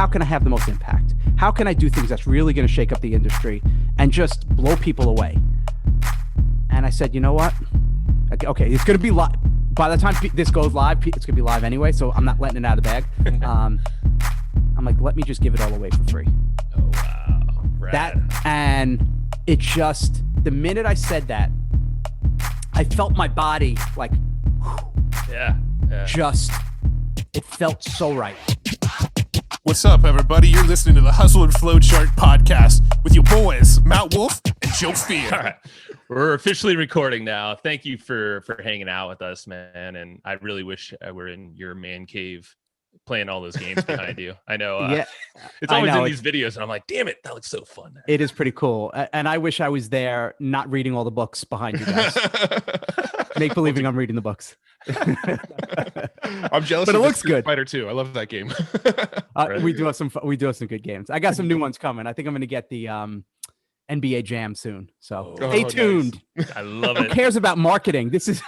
how can I have the most impact? How can I do things that's really going to shake up the industry and just blow people away? And I said, you know what? Okay, it's going to be live. By the time this goes live, it's going to be live anyway, so I'm not letting it out of the bag. I'm like, let me just give it all away for free. Oh, wow. Rad. That, and it just, the minute I said that, I felt my body like, yeah. Just, it felt so right. What's up, everybody? You're listening to the Hustle and Flow Chart podcast with your boys, Matt Wolf and Joe Fear. All right. We're officially recording now. Thank you for hanging out with us, man. And I really wish I were in your man cave playing all those games behind you. I know. Yeah, it's always in these videos, and I'm like, damn it, that looks so fun. It is pretty cool. And I wish I was there not reading all the books behind you guys. Make believing I'm reading the books. I'm jealous. But it of looks good. Fighter 2. I love that game. We do have some good games. I got some new ones coming. I think I'm going to get the NBA Jam soon. So stay tuned. Nice. I love it. Who cares about marketing? This is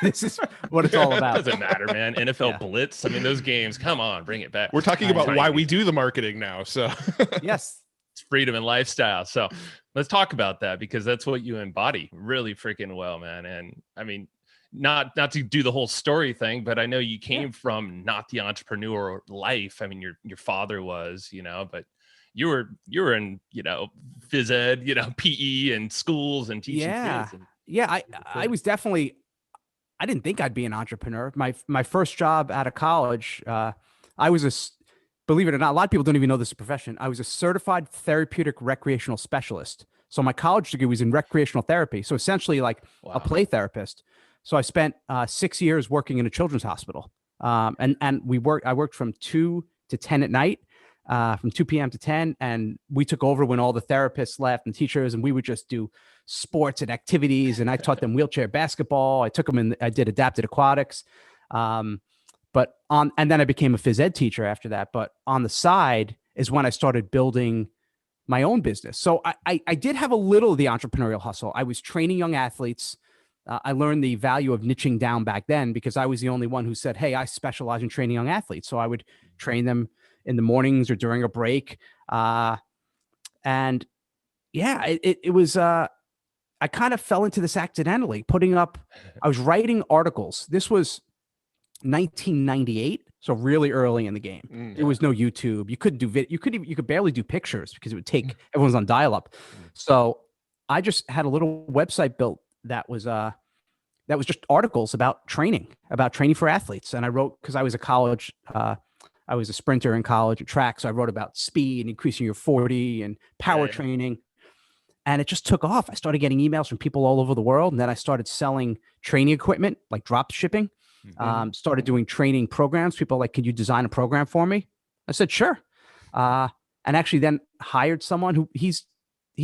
what it's all about. Doesn't matter, man. NFL Blitz. I mean, those games. Come on, bring it back. We're talking about why we do the marketing now. So yes, it's freedom and lifestyle. So let's talk about that, because that's what you embody really freaking well, man. And I mean, not to do the whole story thing, but I know you came from not the entrepreneur life. I mean, your father was, but you were in, phys ed, PE and schools and teaching kids. I was definitely, I didn't think I'd be an entrepreneur. My first job out of college, I was believe it or not, a lot of people don't even know this is a profession. I was a certified therapeutic recreational specialist. So my college degree was in recreational therapy. So essentially like a play therapist. So I spent 6 years working in a children's hospital. And I worked from 2 to 10 at night, from 2 p.m. to 10. And we took over when all the therapists left and teachers, and we would just do sports and activities. And I taught them wheelchair basketball. I took them I did adapted aquatics. And then I became a phys ed teacher after that. But on the side is when I started building my own business. So I did have a little of the entrepreneurial hustle. I was training young athletes. I learned the value of niching down back then, because I was the only one who said, hey, I specialize in training young athletes. So I would train them in the mornings or during a break. It was, I kind of fell into this accidentally, I was writing articles. This was 1998. So really early in the game. There was no YouTube. You couldn't do you could barely do pictures because it would take, everyone's on dial-up. So I just had a little website built that was just articles about training for athletes. And I wrote, because I was I was a sprinter in college at track. So I wrote about speed, increasing your 40 and power training. And it just took off. I started getting emails from people all over the world. And then I started selling training equipment, like drop shipping. Started doing training programs. People were like, could you design a program for me? I said, sure. And actually then hired someone who he's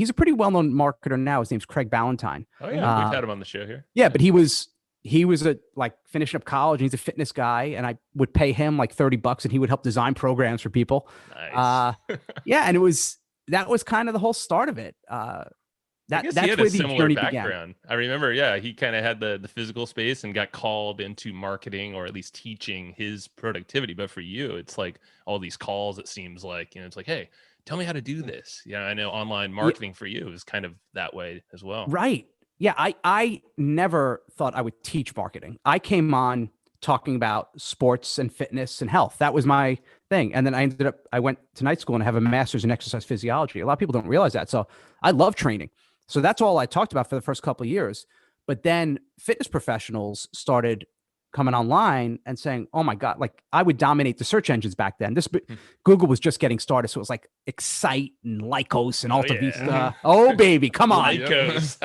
a pretty well-known marketer now. His name's Craig Ballantyne. Oh yeah, we've had him on the show here. Yeah, but he was finishing up college, and he's a fitness guy, and I would pay him like $30 and he would help design programs for people. Nice. And that was kind of the whole start of it. That's where the journey began. I remember, he kind of had the physical space and got called into marketing, or at least teaching his productivity. But for you, it's like all these calls, it seems like, it's like, hey, tell me how to do this. I know online marketing for you is kind of that way as well. Right. Yeah. I never thought I would teach marketing. I came on talking about sports and fitness and health. That was my thing. And then I went to night school and I have a master's in exercise physiology. A lot of people don't realize that. So I love training. So that's all I talked about for the first couple of years. But then fitness professionals started coming online and saying, oh my God, like I would dominate the search engines back then. Google was just getting started. So it was like Excite and Lycos and Alta Vista. Oh baby, come on. Lycos.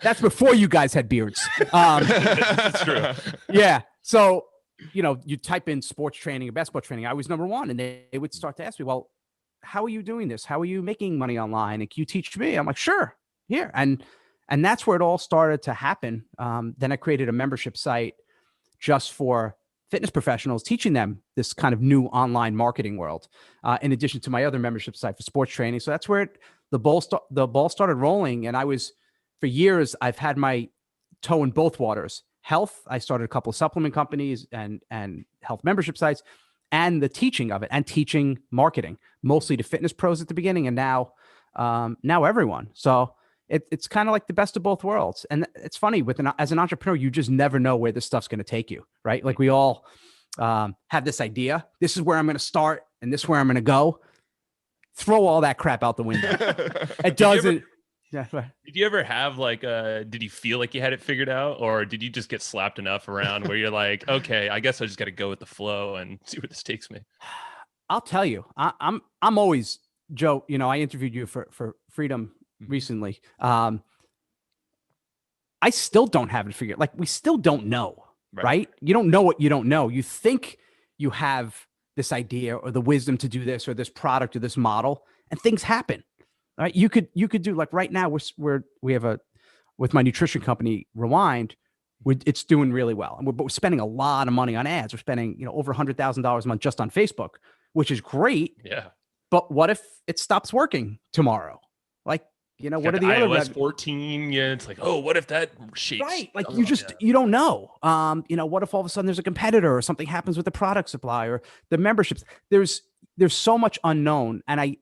That's before you guys had beards. That's true. Yeah. So, you type in sports training or basketball training. I was number one. And they would start to ask me, well, how are you doing this? How are you making money online? And can you teach me? I'm like, sure. Here. And that's where it all started to happen. Then I created a membership site just for fitness professionals, teaching them this kind of new online marketing world, in addition to my other membership site for sports training. So that's where the ball started rolling. And for years, I've had my toe in both waters. Health, I started a couple of supplement companies and health membership sites. and the teaching of it, and teaching marketing, mostly to fitness pros at the beginning, and now everyone. So it's kind of like the best of both worlds. And it's funny as an entrepreneur, you just never know where this stuff's going to take you, right? Like we all have this idea. This is where I'm going to start, and this is where I'm going to go. Throw all that crap out the window. It doesn't. Yeah. Did you ever have did you feel like you had it figured out, or did you just get slapped enough around where you're like, okay, I guess I just got to go with the flow and see where this takes me? I'll tell you, I'm always, Joe, I interviewed you for Freedym recently. I still don't have it figured. Like we still don't know, right? You don't know what you don't know. You think you have this idea or the wisdom to do this or this product or this model, and things happen. All right. You could do, like right now we have with my nutrition company, Rewind, it's doing really well. And we're spending a lot of money on ads. We're spending, over $100,000 a month just on Facebook, which is great. Yeah. But what if it stops working tomorrow? Like, what are the other iOS 14? Yeah. It's like, oh, what if that shakes? Right. Like you don't know. What if all of a sudden there's a competitor or something happens with the product supply or the memberships? There's so much unknown. And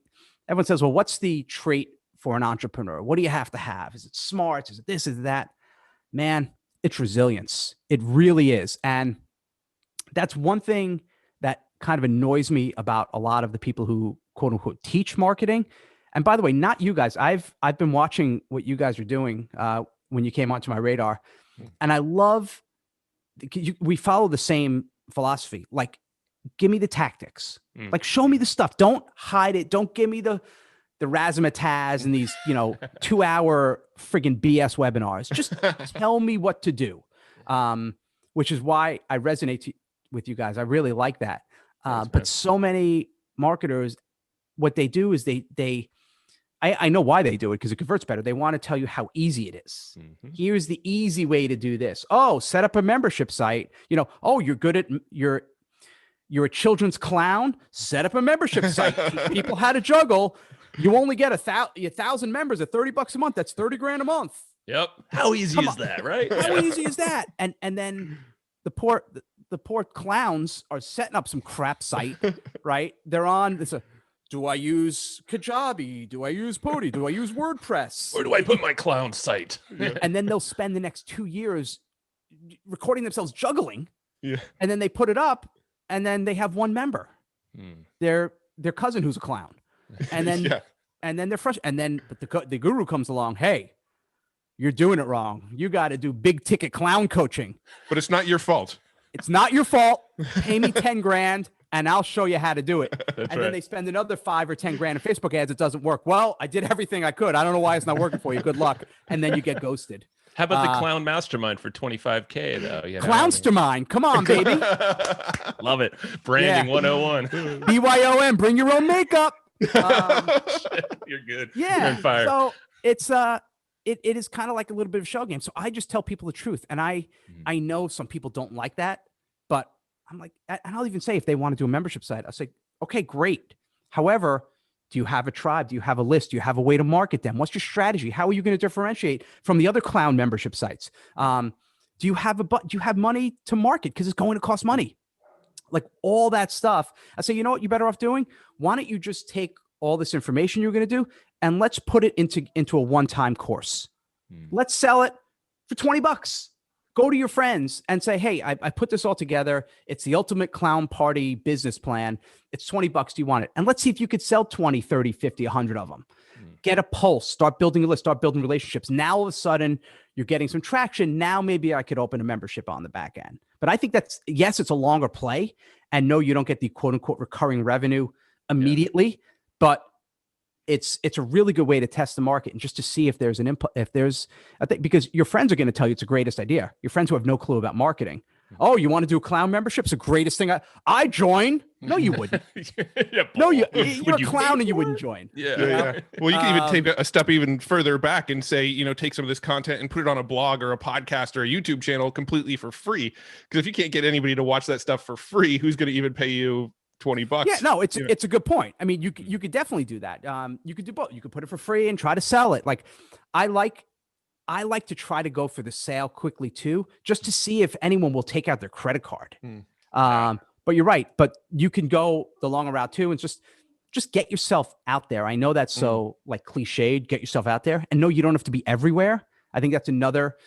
everyone says, well, what's the trait for an entrepreneur? What do you have to have? Is it smarts? Is it this? Is it that? Man, it's resilience. It really is. And that's one thing that kind of annoys me about a lot of the people who quote unquote teach marketing. And by the way, not you guys. I've been watching what you guys are doing when you came onto my radar. And I love, we follow the same philosophy. Like, give me the tactics. Like, show me the stuff. Don't hide it. Don't give me the razzmatazz and these, 2-hour friggin' BS webinars. Just tell me what to do. Which is why I resonate with you guys. I really like that. But so many marketers, what they do is I know why they do it, because it converts better. They want to tell you how easy it is. Here's the easy way to do this. Oh, set up a membership site. Oh, you're good at you're a children's clown. Set up a membership site. Teach people how to juggle. You only get 1,000 members at $30 a month. That's $30,000 a month. Yep. How easy is that, right? How easy is that? And then the poor clowns are setting up some crap site, right? They're on this. Do I use Kajabi? Do I use Pody? Do I use WordPress? Where do I put my clown site? And then they'll spend the next 2 years recording themselves juggling. Yeah. And then they put it up, and then they have one member, their cousin who's a clown, and then and then they're fresh. And then the guru comes along. Hey, you're doing it wrong. You got to do big ticket clown coaching. But it's not your fault. It's not your fault. Pay me $10,000. And I'll show you how to do it. That's Then they spend another $5,000 or $10,000 in Facebook ads. It doesn't work. Well, I did everything I could. I don't know why it's not working for you. Good luck. And then you get ghosted. How about the clown mastermind for $25,000 though? Clownstermind. Come on, baby. Love it. Branding 101. BYOM. Bring your own makeup. You're good. Yeah. You're on fire. So it's it is kind of like a little bit of a show game. So I just tell people the truth. And I know some people don't like that, but I'm like, and I'll even say if they want to do a membership site, I'll say, okay, great. However, do you have a tribe? Do you have a list? Do you have a way to market them? What's your strategy? How are you going to differentiate from the other clown membership sites? Do you have money to market? Because it's going to cost money. Like all that stuff. I say, you know what you're better off doing? Why don't you just take all this information you're going to do and let's put it into a one-time course. Let's sell it for $20. Go to your friends and say, hey, I put this all together. It's the ultimate clown party business plan. It's $20. Do you want it? And let's see if you could sell 20, 30, 50, 100 of them. Get a pulse, start building a list, start building relationships. Now, all of a sudden, you're getting some traction. Now, maybe I could open a membership on the back end. But I think yes, it's a longer play. And no, you don't get the quote unquote recurring revenue immediately, but it's a really good way to test the market and just to see if there's an input, because your friends are going to tell you it's the greatest idea. Your friends who have no clue about marketing. Oh, you want to do a clown membership? It's the greatest thing. I join. No, you wouldn't. No, you're a clown and you wouldn't join. Yeah. Well, you can even take a step even further back and say, take some of this content and put it on a blog or a podcast or a YouTube channel completely for free. Because if you can't get anybody to watch that stuff for free, who's going to even pay you $20? Yeah, no, it's a good point. I mean, you could definitely do that. You could do both. You could put it for free and try to sell it. Like I like to try to go for the sale quickly too, just to see if anyone will take out their credit card. But you're right. But you can go the longer route too, and just get yourself out there. I know that's so like cliched. Get yourself out there, and no, you don't have to be everywhere. I think that's another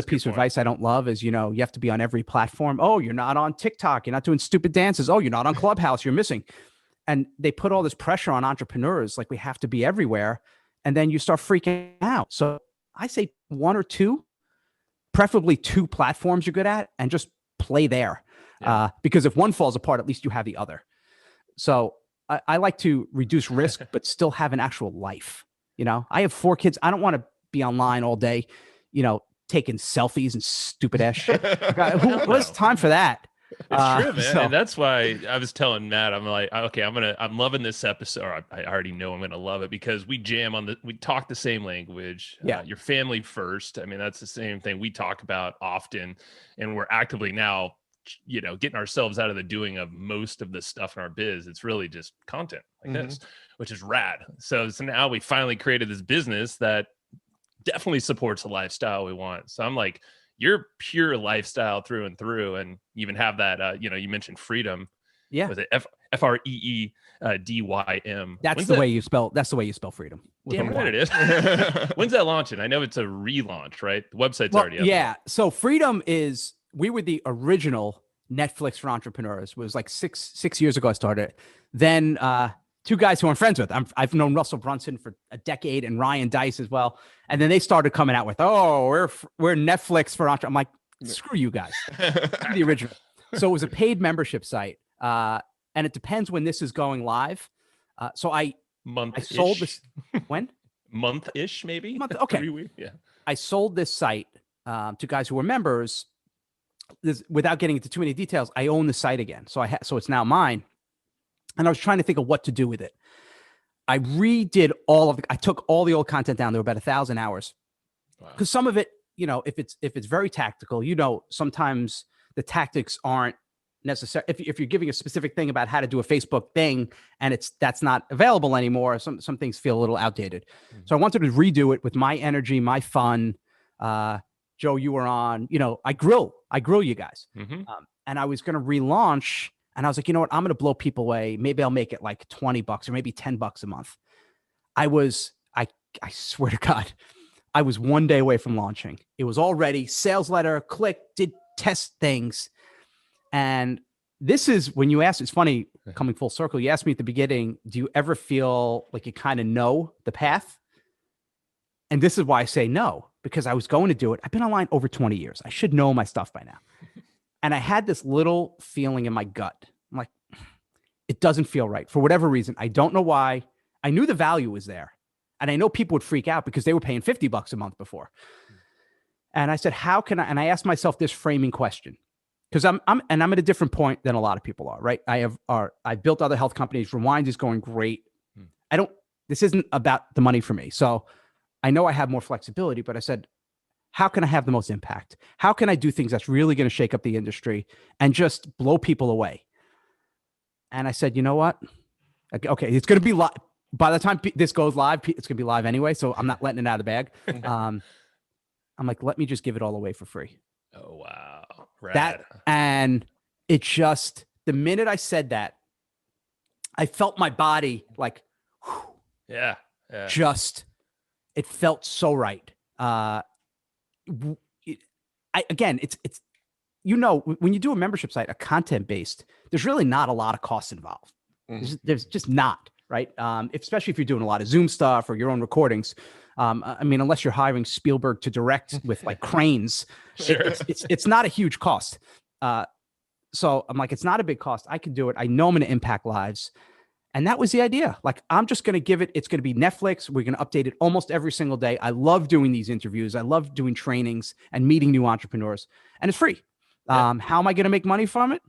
piece of advice I don't love is, you have to be on every platform. Oh, you're not on TikTok. You're not doing stupid dances. Oh, you're not on Clubhouse. You're missing. And they put all this pressure on entrepreneurs. Like we have to be everywhere. And then you start freaking out. So I say one or two, preferably two platforms you're good at, and just play there. Yeah. Because if one falls apart, at least you have the other. So I like to reduce risk, but still have an actual life. I have 4 kids. I don't want to be online all day, taking selfies and stupid ass shit. Who has time for that? It's true, man. So, and that's why I was telling Matt, I'm like, okay, I'm loving this episode. Or I already know I'm going to love it because we talk the same language. Yeah. Your family first. I mean, that's the same thing we talk about often. And we're actively now, getting ourselves out of the doing of most of the stuff in our biz. It's really just content like this, which is rad. So now we finally created this business that definitely supports the lifestyle we want. So I'm like, you're pure lifestyle through and through. And you even have that, you mentioned Freedym. Yeah. Was it Freedym? That's the way you spell Freedym. Damn right it is. When's that launching? I know it's a relaunch, right? The website's already up. Yeah. So Freedym we were the original Netflix for entrepreneurs. It was like six years ago I started. Then 2 guys who I'm friends with. I've known Russell Brunson for a decade and Ryan Dice as well. And then they started coming out with, we're Netflix for entrepreneurs. I'm like, screw you guys. I'm the original. So it was a paid membership site. And it depends when this is going live. So I sold this when? Month-ish, maybe. Okay. 3 weeks. Yeah. I sold this site to guys who were members. Without getting into too many details, I own the site again. So it's now mine. And I was trying to think of what to do with it. I redid I took all the old content down. There were about 1,000 hours. Because some of it, if it's very tactical, sometimes the tactics aren't necessary. If you're giving a specific thing about how to do a Facebook thing and that's not available anymore, some things feel a little outdated. So I wanted to redo it with my energy, my fun. Joe, you were on, I grill you guys. And I was going to relaunch. And I was like, you know what? I'm going to blow people away. Maybe I'll make it like $20 or maybe $10 a month. I swear to God, I was 1 day away from launching. It was all ready. Sales letter, did test things. And this is when you asked, it's funny coming full circle. You asked me at the beginning, do you ever feel like you kind of know the path? And this is why I say no, because I was going to do it. I've been online over 20 years. I should know my stuff by now. And I had this little feeling in my gut. I'm like, it doesn't feel right for whatever reason. I don't know why. I knew the value was there. And I know people would freak out because they were paying $50 a month before. And I said, how can I? And I asked myself this framing question because I'm at a different point than a lot of people are, right? I've built other health companies. Rewind is going great. This isn't about the money for me. So I know I have more flexibility, but I said, how can I have the most impact? How can I do things that's really going to shake up the industry and just blow people away? And I said, you know what? Okay, it's going to be live. By the time this goes live, it's going to be live anyway. So I'm not letting it out of the bag. I'm like, let me just give it all away for free. Oh, wow. Rad. And it just, the minute I said that, I felt my body like, whew, yeah. It felt so right. It's when you do a membership site, a content based, there's really not a lot of costs involved. There's just not, right? Especially if you're doing a lot of Zoom stuff or your own recordings. Unless you're hiring Spielberg to direct with like cranes, sure. It's not a huge cost. So I'm like, it's not a big cost. I can do it. I know I'm going to impact lives. And that was the idea. Like, I'm just going to give it, it's going to be Netflix. We're going to update it almost every single day. I love doing these interviews. I love doing trainings and meeting new entrepreneurs, and it's free. Yeah. How am I going to make money from it?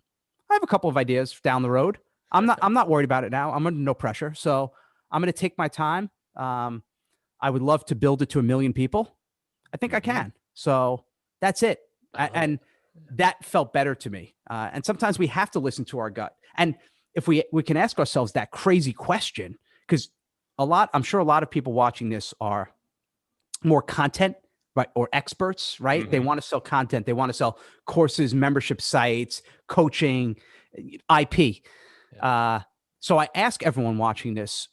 I have a couple of ideas down the road. I'm not worried about it now. I'm under no pressure. So I'm going to take my time. I would love to build it to 1 million people. I think I can. So that's it. And that felt better to me. And sometimes we have to listen to our gut. And if we can ask ourselves that crazy question, because I'm sure a lot of people watching this are more content right? Or experts, right? Mm-hmm. They want to sell content. They want to sell courses, membership sites, coaching, IP. Yeah. So I ask everyone watching this,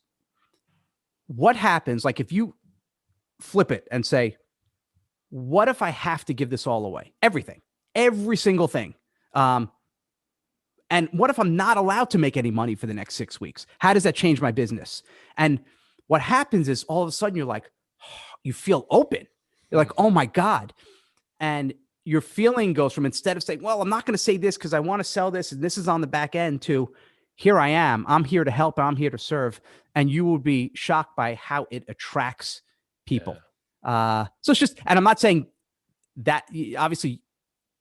what happens? Like if you flip it and say, what if I have to give this all away? Everything, every single thing. And what if I'm not allowed to make any money for the next 6 weeks? How does that change my business? And what happens is all of a sudden you're like, you feel open. You're like, oh my God. And your feeling goes from, instead of saying, well, I'm not going to say this because I want to sell this and this is on the back end, to here I am. I'm here to help. I'm here to serve. And you will be shocked by how it attracts people. So it's just, and I'm not saying that obviously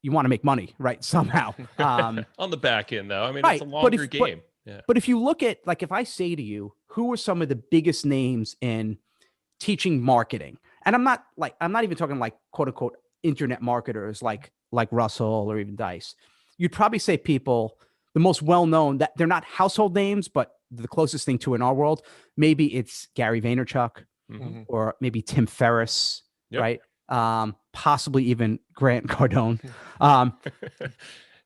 you want to make money, right? Somehow. On the back end though. I mean, right. It's a longer game. But if you look at, like, if I say to you, who are some of the biggest names in teaching marketing? And I'm not even talking like quote unquote internet marketers like Russell or even Dice. You'd probably say people, the most well-known, that they're not household names, but the closest thing to in our world, maybe it's Gary Vaynerchuk, or maybe Tim Ferriss, right? Possibly even Grant Cardone.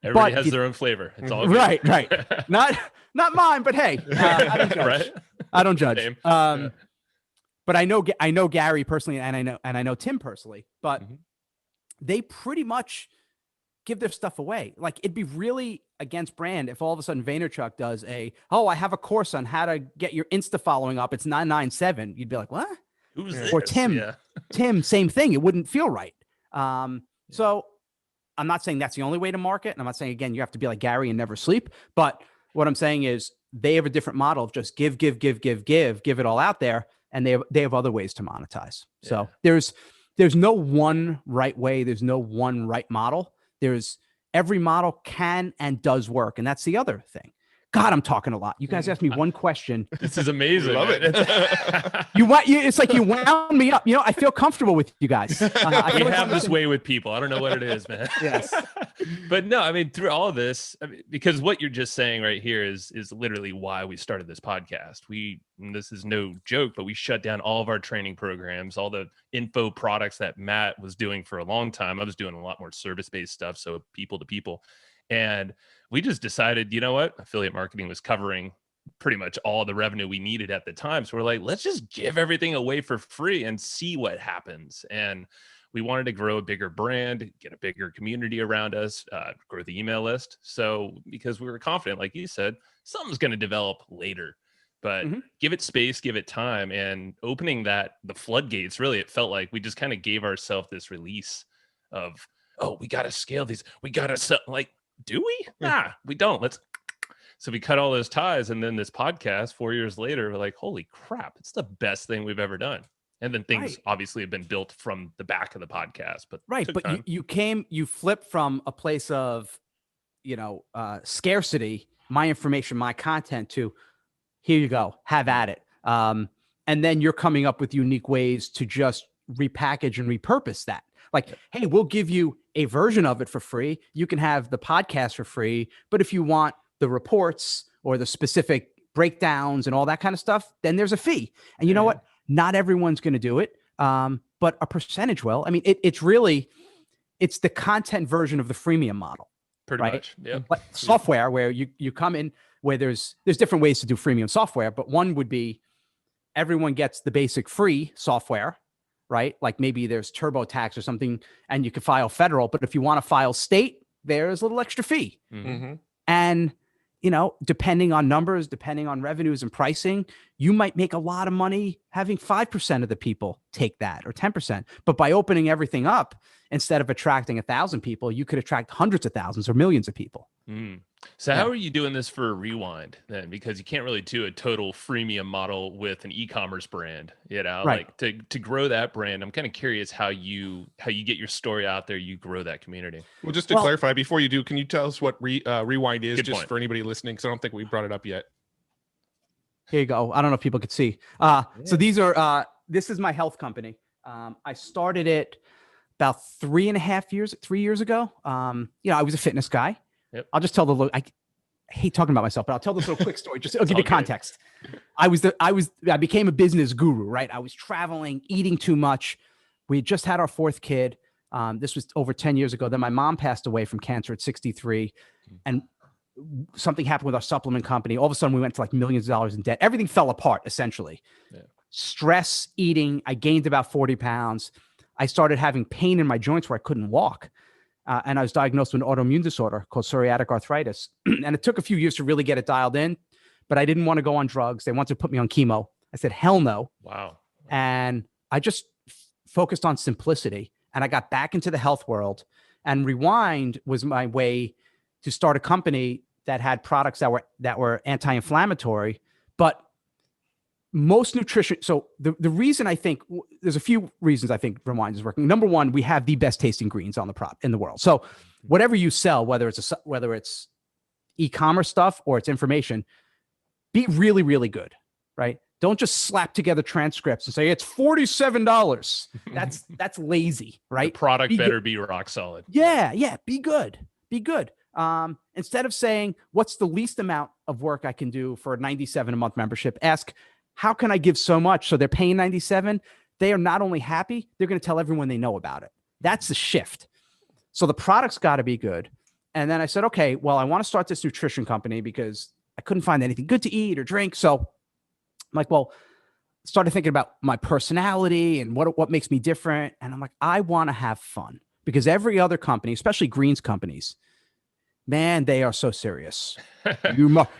Everybody has their own flavor. It's all good. Right. Not mine, but hey, I don't judge. Right? I don't judge. But I know Gary personally, and I know Tim personally, but they pretty much give their stuff away. Like, it'd be really against brand if all of a sudden Vaynerchuk does I have a course on how to get your Insta following up. It's $997. You'd be like, what? Who's this? Or Tim, same thing. It wouldn't feel right. So I'm not saying that's the only way to market. And I'm not saying, again, you have to be like Gary and never sleep. But what I'm saying is they have a different model of just give it all out there. And they have other ways to monetize. Yeah. So there's no one right way. There's no one right model. Every model can and does work. And that's the other thing. God, I'm talking a lot. You guys asked me one question. This is amazing. Love it. It's like you wound me up. I feel comfortable with you guys. We have this way with people. I don't know what it is, man. Yes. But no, I mean, through all of this, because what you're just saying right here is literally why we started this podcast. This is no joke, but we shut down all of our training programs, all the info products that Matt was doing for a long time. I was doing a lot more service-based stuff, so people to people. And we just decided, you know what? Affiliate marketing was covering pretty much all the revenue we needed at the time. So we're like, let's just give everything away for free and see what happens. And we wanted to grow a bigger brand, get a bigger community around us, grow the email list. So because we were confident, like you said, something's going to develop later, but give it space, give it time. And opening the floodgates, really, it felt like we just kind of gave ourselves this release of, we got to scale these. We got to sell, like, do we? Nah, we don't. So we cut all those ties. And then this podcast 4 years later, we're like, holy crap, it's the best thing we've ever done. And then things obviously have been built from the back of the podcast, but you flipped from a place of, scarcity, my information, my content, to here you go, have at it. And then you're coming up with unique ways to just repackage and repurpose that. Like, hey, we'll give you a version of it for free. You can have the podcast for free. But if you want the reports or the specific breakdowns and all that kind of stuff, then there's a fee. And you know what? Not everyone's going to do it, but a percentage will. I mean, it's the content version of the freemium model. Pretty much. Yeah. Like software, where you come in, where there's different ways to do freemium software, but one would be everyone gets the basic free software, right? Like maybe there's TurboTax or something, and you can file federal, but if you want to file state, there's a little extra fee. And, depending on numbers, depending on revenues and pricing, you might make a lot of money having 5% of the people take that, or 10%. But by opening everything up, instead of attracting 1,000 people, you could attract hundreds of thousands or millions of people. So how are you doing this for Rewind then? Because you can't really do a total freemium model with an e-commerce brand, Right. Like to grow that brand. I'm kind of curious how you get your story out there, you grow that community. Well, just to clarify, before you do, can you tell us what Rewind is, just point. for anybody listening? Because I don't think we brought it up yet. Here you go. I don't know if people could see. So these are, this is my health company. I started it about 3 years ago. I was a fitness guy. Yep. I'll just tell I hate talking about myself, but I'll tell this little quick story. I'll give you context. I became a business guru, right? I was traveling, eating too much, We had just had our fourth kid. This was over 10 years ago. Then my mom passed away from cancer at 63. And something happened with our supplement company. All of a sudden we went to like millions of dollars in debt. Everything fell apart essentially. Yeah. Stress, eating. I gained about 40 pounds. I started having pain in my joints where I couldn't walk. And I was diagnosed with an autoimmune disorder called psoriatic arthritis. And it took a few years to really get it dialed in, but I didn't want to go on drugs. They wanted to put me on chemo. I said, hell no. Wow. And I just focused on simplicity, and I got back into the health world. And Rewind was my way to start a company that had products that were anti-inflammatory, but most nutrition. So the reason I think there's a few reasons I think Rewind is working. Number one, we have the best tasting greens on the in the world. So whatever you sell, whether it's e-commerce stuff or it's information, be really, really good, right? Don't just slap together transcripts and say it's $47. That's lazy, right? The product better be rock solid. Yeah. Be good. Instead of saying what's the least amount of work I can do for a $97 a month membership, ask how can I give so much so they're paying $97. They are not only happy, they're going to tell everyone they know about it. That's the shift. So the product's got to be good. And then I said, okay, well, I want to start this nutrition company because I couldn't find anything good to eat or drink. So I'm like, well, started thinking about my personality and what makes me different. And I'm like, I want to have fun because every other company, especially greens companies, man, they are so serious.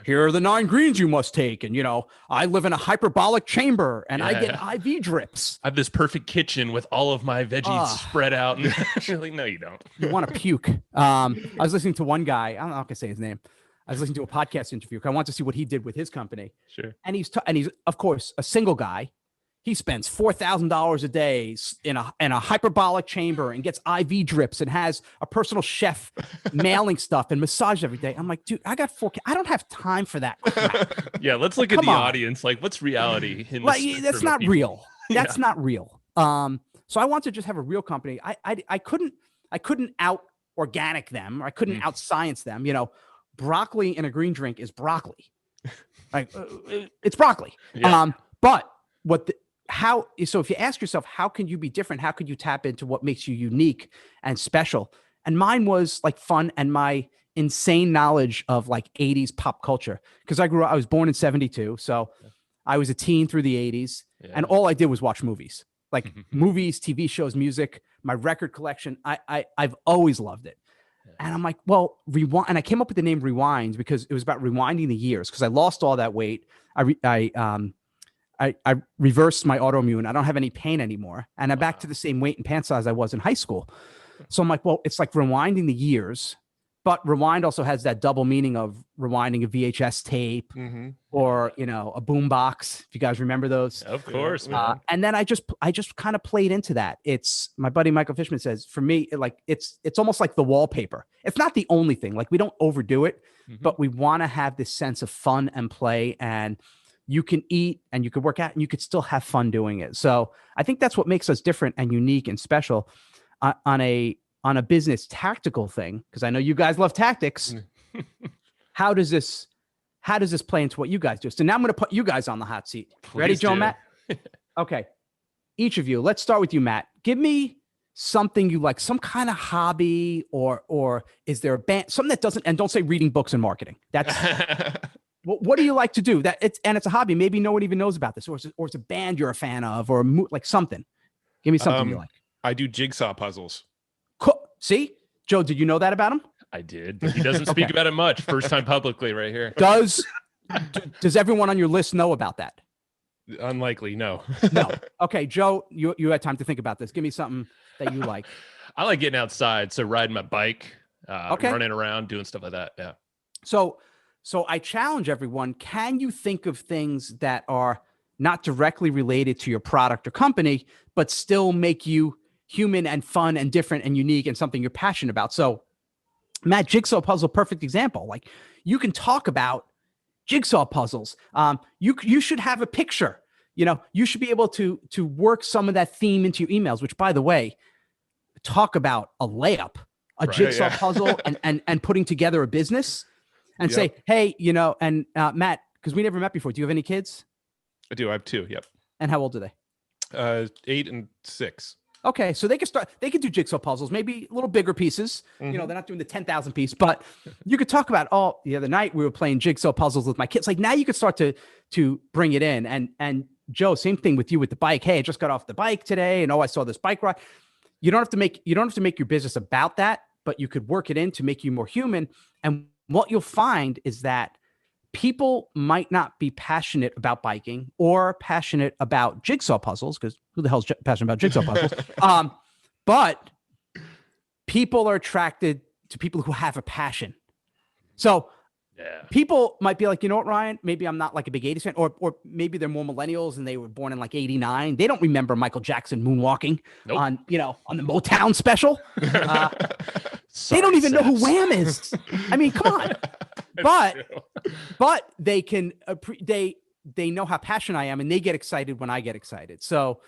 Here are the 9 greens you must take. And, I live in a hyperbolic chamber and I get IV drips. I have this perfect kitchen with all of my veggies spread out. And you're like, no, you don't. You want to puke. I was listening to one guy. I'm not going to say his name. I was listening to a podcast interview. I want to see what he did with his company. Sure. And he's of course a single guy. He spends $4,000 a day in a hyperbolic chamber and gets IV drips and has a personal chef mailing stuff and massage every day. I'm like, dude, I got 4 kids. I don't have time for that crap. Yeah, let's look at the audience. Like, what's reality? That's not real. That's not real. So I want to just have a real company. I couldn't out organic them. Or I couldn't out science them. Broccoli in a green drink is broccoli. Like it's broccoli. Yeah. But so if you ask yourself, how can you be different? How could you tap into what makes you unique and special? And mine was like fun and my insane knowledge of like 80s pop culture. Because I was born in 72. So I was a teen through the 80s. Yeah. And all I did was watch movies, like movies, TV shows, music, my record collection. I've always loved it. And I'm like, well, Rewind. And I came up with the name Rewind because it was about rewinding the years because I lost all that weight. I reversed my autoimmune. I don't have any pain anymore. And I'm back to the same weight and pant size I was in high school. So I'm like, well, it's like rewinding the years, but rewind also has that double meaning of rewinding a VHS tape or, a boom box. If you guys remember those. Of course. And then I just kind of played into that. It's my buddy, Michael Fishman says, for me, it's almost like the wallpaper. It's not the only thing. Like we don't overdo it, but we want to have this sense of fun and play, and you can eat and you could work out and you could still have fun doing it. So I think that's what makes us different and unique and special on a business tactical thing. Cause I know you guys love tactics. How does this play into what you guys do? So now I'm going to put you guys on the hot seat. Please Ready, Joe, do. Matt? Okay. Each of you, let's start with you, Matt. Give me something you like, some kind of hobby or is there a band, something that doesn't, and don't say reading books and marketing. That's what do you like to do? It's a hobby. Maybe no one even knows about this, or it's a band you're a fan of, or like something. Give me something you like. I do jigsaw puzzles. Cool. See, Joe, did you know that about him? I did. He doesn't speak about it much. First time publicly right here. Does everyone on your list know about that? Unlikely. No. No. Okay. Joe, you had time to think about this. Give me something that you like. I like getting outside. So riding my bike, running around, doing stuff like that. Yeah. So I challenge everyone, can you think of things that are not directly related to your product or company, but still make you human and fun and different and unique and something you're passionate about? So Matt, jigsaw puzzle, perfect example. Like you can talk about jigsaw puzzles. You should have a picture, you should be able to work some of that theme into your emails, which by the way, talk about a layup, jigsaw puzzle and putting together a business. And say, hey, and Matt, because we never met before. Do you have any kids? I do. I have 2. Yep. And how old are they? 8 and 6. Okay, so they can do jigsaw puzzles, maybe a little bigger pieces. You know, they're not doing the 10,000 piece, but you could talk about, oh, the other night we were playing jigsaw puzzles with my kids. Like now you could start to bring it in. And Joe, same thing with you with the bike. Hey, I just got off the bike today and I saw this bike ride. You don't have to make your business about that, but you could work it in to make you more human. And what you'll find is that people might not be passionate about biking or passionate about jigsaw puzzles, because who the hell's passionate about jigsaw puzzles? But people are attracted to people who have a passion. So people might be like, you know what, Ryan, maybe I'm not like a big 80s fan, or maybe they're more millennials and they were born in like 89. They don't remember Michael Jackson moonwalking on the Motown special. They don't even know who Wham is. I mean, come on. But they can they know how passionate I am, and they get excited when I get excited. So,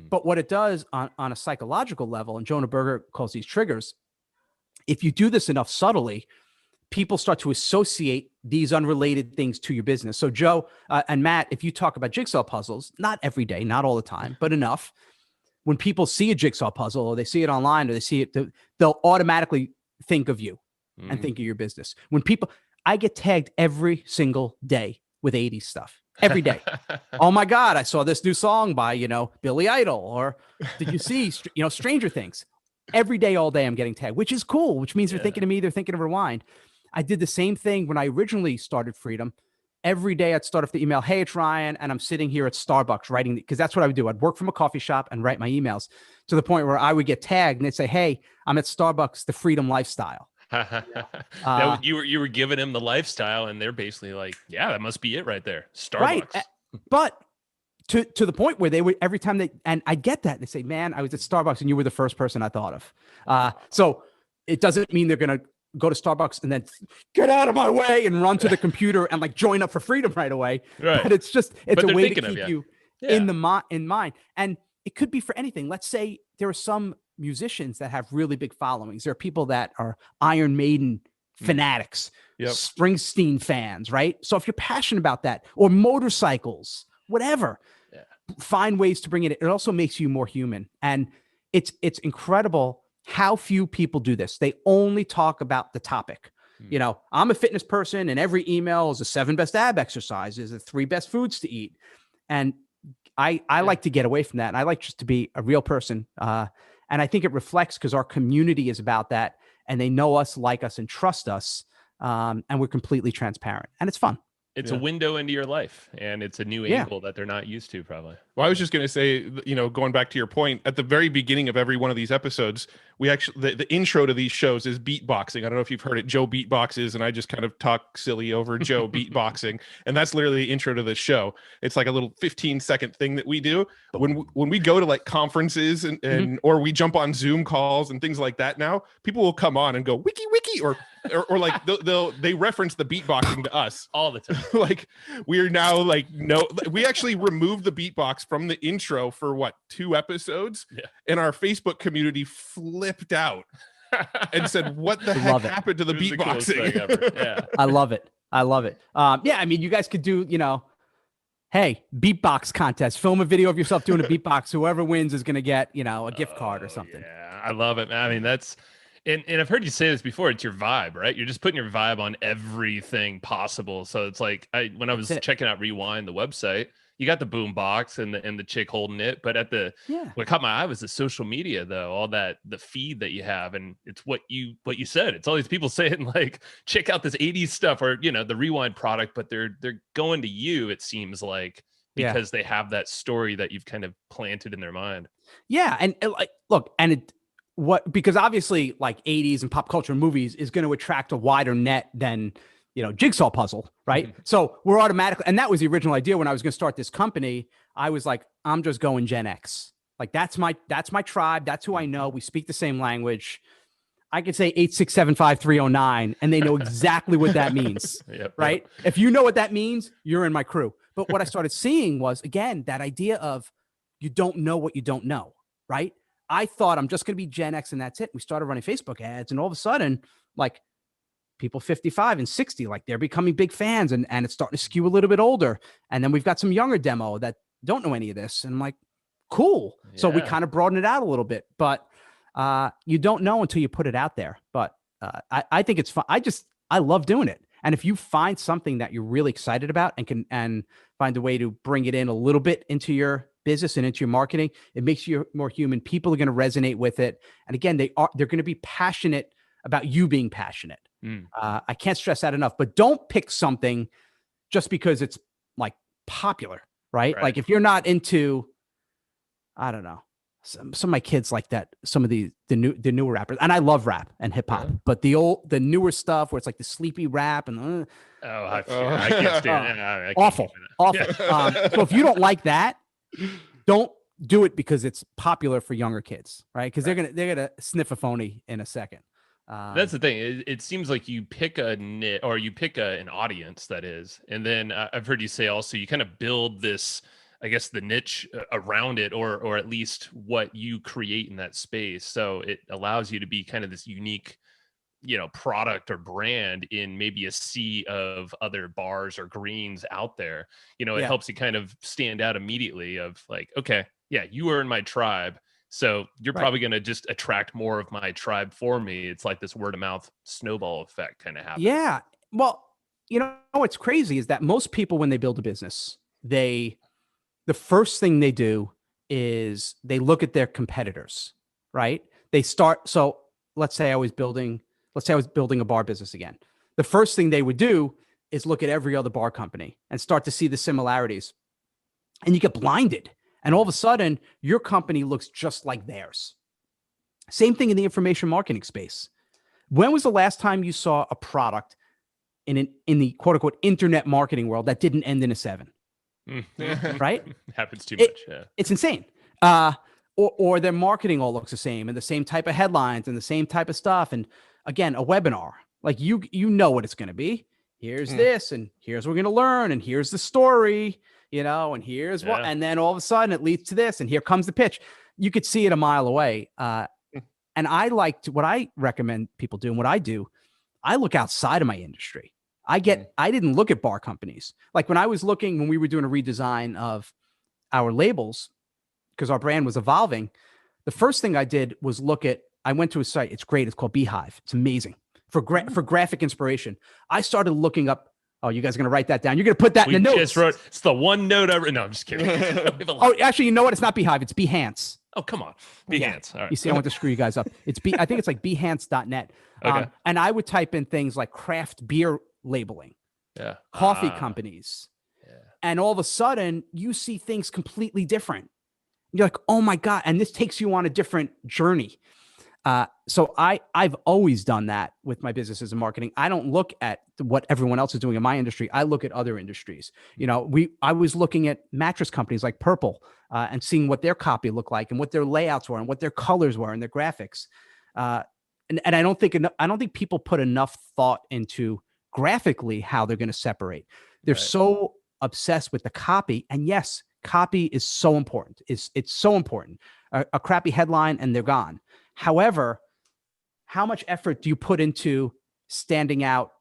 but what it does on a psychological level, and Jonah Berger calls these triggers, if you do this enough subtly, people start to associate these unrelated things to your business. So Joe and Matt, if you talk about jigsaw puzzles, not every day, not all the time, but enough, when people see a jigsaw puzzle or they see it online or they see it, they'll automatically think of you and think of your business. When I get tagged every single day with 80s stuff. Every day. Oh my God, I saw this new song by, Billy Idol, or did you see, Stranger Things? Every day, all day, I'm getting tagged, which is cool, which means they're thinking of me, they're thinking of Rewind. I did the same thing when I originally started Freedym. Every day I'd start off the email, hey, it's Ryan, and I'm sitting here at Starbucks writing, because that's what I would do. I'd work from a coffee shop and write my emails, to the point where I would get tagged and they'd say, hey, I'm at Starbucks, the Freedym lifestyle. You were giving him the lifestyle, and they're basically like, yeah, that must be it right there. Starbucks. Right. But to the point where they would, every time and I get that, they say, man, I was at Starbucks and you were the first person I thought of. So it doesn't mean they're going to go to Starbucks and then get out of my way and run to the computer and like join up for Freedym right away. Right. But it's a way to keep you in mind. And it could be for anything. Let's say there are some musicians that have really big followings. There are people that are Iron Maiden fanatics, Springsteen fans, right? So if you're passionate about that, or motorcycles, whatever, find ways to bring it in. It also makes you more human. And it's incredible how few people do this. They only talk about the topic. I'm a fitness person, and every email is the 7 best ab exercises, the 3 best foods to eat. And I like to get away from that. And I like just to be a real person. And I think it reflects because our community is about that, and they know us, like us, and trust us. And we're completely transparent, and it's fun. It's a window into your life, and it's a new angle that they're not used to, probably. Well, I was just going to say, going back to your point, at the very beginning of every one of these episodes, we actually, the intro to these shows is beatboxing. I don't know if you've heard it. Joe beatboxes, and I just kind of talk silly over Joe beatboxing. And that's literally the intro to the show. It's like a little 15-second thing that we do. When we go to like conferences and or we jump on Zoom calls and things like that now, people will come on and go, wiki, wiki, or like they reference the beatboxing to us all the time. Like we are now like, no, we actually removed the beatbox from the intro for 2 episodes, and our Facebook community flipped out and said, what the heck happened to the beatboxing? Yeah. I love it. I mean, you guys could do, hey, beatbox contest, film a video of yourself doing a beatbox. Whoever wins is going to get, a gift card or something. Yeah, I love it, man. I mean, that's, and I've heard you say this before, it's your vibe, right? You're just putting your vibe on everything possible. So it's like, when I was checking out Rewind, the website, you got the boom box and the chick holding it, but what caught my eye was the social media, though, all that, the feed that you have. And it's what you said, it's all these people saying like, check out this 80s stuff, or, the Rewind product, but they're going to you, it seems like, because they have that story that you've kind of planted in their mind. Yeah. And like, look, and because obviously like 80s and pop culture movies is going to attract a wider net than, jigsaw puzzle, right? So we're automatically, and that was the original idea when I was going to start this company. I was like, I'm just going Gen X. Like that's my tribe. That's who I know. We speak the same language. I could say 8675309 and they know exactly what that means, right? If you know what that means, you're in my crew. But what I started seeing was, again, that idea of you don't know what you don't know, right? I thought I'm just going to be Gen X and that's it. We started running Facebook ads, and all of a sudden, like people 55 and 60, like they're becoming big fans, and it's starting to skew a little bit older. And then we've got some younger demo that don't know any of this. And I'm like, cool. So we Yeah. kind of broaden it out a little bit, but you don't know until you put it out there. But I think it's fun. I love doing it. And if you find something that you're really excited about and find a way to bring it in a little bit into your business and into your marketing, it makes you more human. People are going to resonate with it. And again, they're going to be passionate about you being passionate. I can't stress that enough, but don't pick something just because it's like popular, right? Like if you're not into, I don't know, some of my kids like that, some of the newer rappers, and I love rap and hip hop, but the newer stuff where it's like the sleepy rap and I can't stand it. Awful. So if you don't like that, don't do it because it's popular for younger kids, right? Because they're gonna sniff a phony in a second. That's the thing. It seems like you pick a niche, or you pick an audience, that is, and then I've heard you say also you kind of build this, I guess, the niche around it, or at least what you create in that space. So it allows you to be kind of this unique, product or brand in maybe a sea of other bars or greens out there. It helps you kind of stand out immediately of like, okay, yeah, you are in my tribe. So you're probably going to just attract more of my tribe for me. It's like this word of mouth snowball effect kind of happens. Yeah. Well, what's crazy is that most people, when they build a business, the first thing they do is they look at their competitors, right? They start. So let's say I was building a bar business again. The first thing they would do is look at every other bar company and start to see the similarities. And you get blinded. And all of a sudden, your company looks just like theirs. Same thing in the information marketing space. When was the last time you saw a product in the quote unquote internet marketing world that didn't end in a 7? Right? Happens too much. Yeah. It's insane. Or their marketing all looks the same and the same type of headlines and the same type of stuff. And again, a webinar, like you know what it's going to be. Here's this, and here's what we're going to learn, and here's the story, and here's what, and then all of a sudden it leads to this, and here comes the pitch. You could see it a mile away. And what I recommend people do, and what I do, I look outside of my industry. I didn't look at bar companies. Like when we were doing a redesign of our labels, because our brand was evolving, the first thing I did was I went to a site. It's great. It's called Beehive. It's amazing for graphic inspiration. I started looking up. Oh, you guys are going to write that down. You're going to put that in the notes. It's the one note no, I'm just kidding. Actually, you know what? It's not Beehive. It's Behance. Oh, come on. Behance. All right. You see, I want to screw you guys up. I think it's like Behance.net. Okay. And I would type in things like craft beer labeling, coffee companies. Yeah. And all of a sudden you see things completely different. You're like, oh my God. And this takes you on a different journey. So I've always done that with my businesses and marketing. I don't look at what everyone else is doing in my industry. I look at other industries. I was looking at mattress companies like Purple and seeing what their copy looked like and what their layouts were and what their colors were and their graphics. And I don't think people put enough thought into graphically how they're going to separate. They're so obsessed with the copy. And yes, copy is so important. It's so important. A crappy headline and they're gone. However, how much effort do you put into standing out,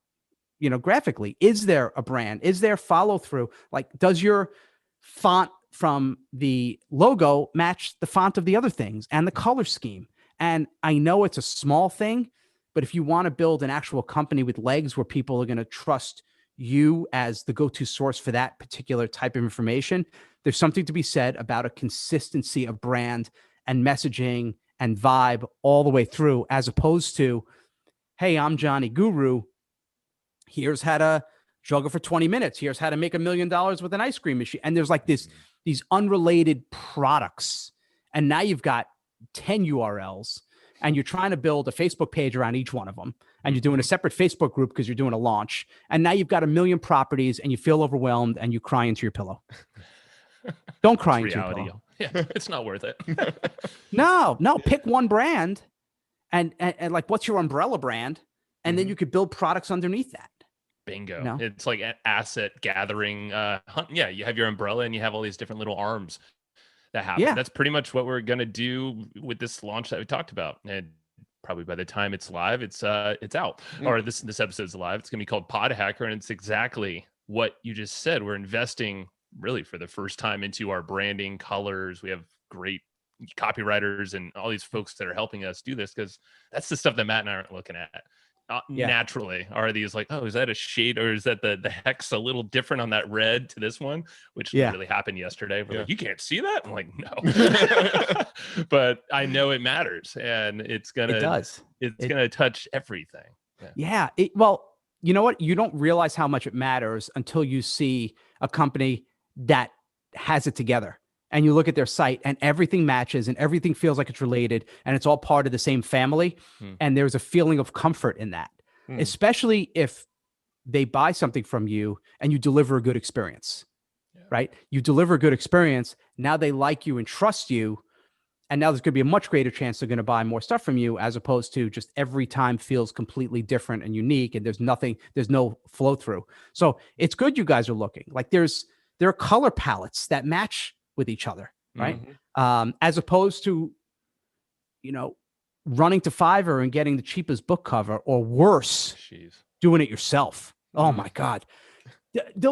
graphically? Is there a brand? Is there follow through? Like, does your font from the logo match the font of the other things and the color scheme? And I know it's a small thing, but if you want to build an actual company with legs where people are going to trust you as the go-to source for that particular type of information, there's something to be said about a consistency of brand and messaging and vibe all the way through, as opposed to, hey, I'm Johnny Guru. Here's how to juggle for 20 minutes. Here's how to make $1 million with an ice cream machine. And there's like these unrelated products. And now you've got 10 URLs and you're trying to build a Facebook page around each one of them. And you're doing a separate Facebook group because you're doing a launch. And now you've got 1 million properties and you feel overwhelmed and you cry into your pillow. Don't cry into your pillow. Yeah, it's not worth it. No, pick one brand and like, what's your umbrella brand? And then you could build products underneath that. Bingo. No? It's like an asset gathering hunt. Yeah, you have your umbrella and you have all these different little arms that happen. Yeah. That's pretty much what we're going to do with this launch that we talked about. And probably by the time it's live, it's out. Or this episode's live. It's going to be called Pod Hacker, and it's exactly what you just said. We're investing really for the first time into our branding colors. We have great copywriters and all these folks that are helping us do this, because that's the stuff that Matt and I aren't looking at. Naturally are these like, oh, is that a shade, or is that the hex a little different on that red to this one, which literally happened yesterday. We're like, you can't see that. I'm like, no. But I know it matters, and it's gonna touch everything. Well, you know what, you don't realize how much it matters until you see a company that has it together, and you look at their site and everything matches and everything feels like it's related and it's all part of the same family. And there's a feeling of comfort in that, especially if they buy something from you and you deliver a good experience, right? You deliver a good experience. Now they like you and trust you. And now there's going to be a much greater chance they're going to buy more stuff from you, as opposed to just every time feels completely different and unique. And there's no flow through. So it's good you guys are looking. Like there are color palettes that match with each other, right? As opposed to, running to Fiverr and getting the cheapest book cover, or worse, doing it yourself. Oh my God.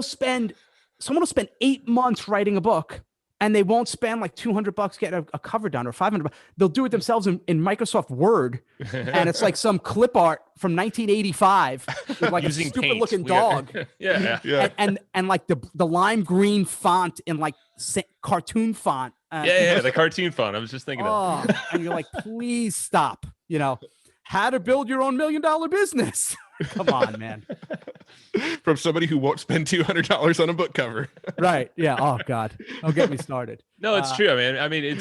Someone will spend 8 months writing a book, and they won't spend like $200 getting a cover done, or $500. They'll do it themselves in Microsoft Word. And it's like some clip art from 1985 with like using a stupid looking dog. And like the lime green font in like cartoon font. The cartoon font. I was just thinking of. And you're like, please stop. How to build your own $1 million business. Come on, man. From somebody who won't spend $200 on a book cover. Right. Yeah. Oh God. Don't get me started. No, it's true. I mean,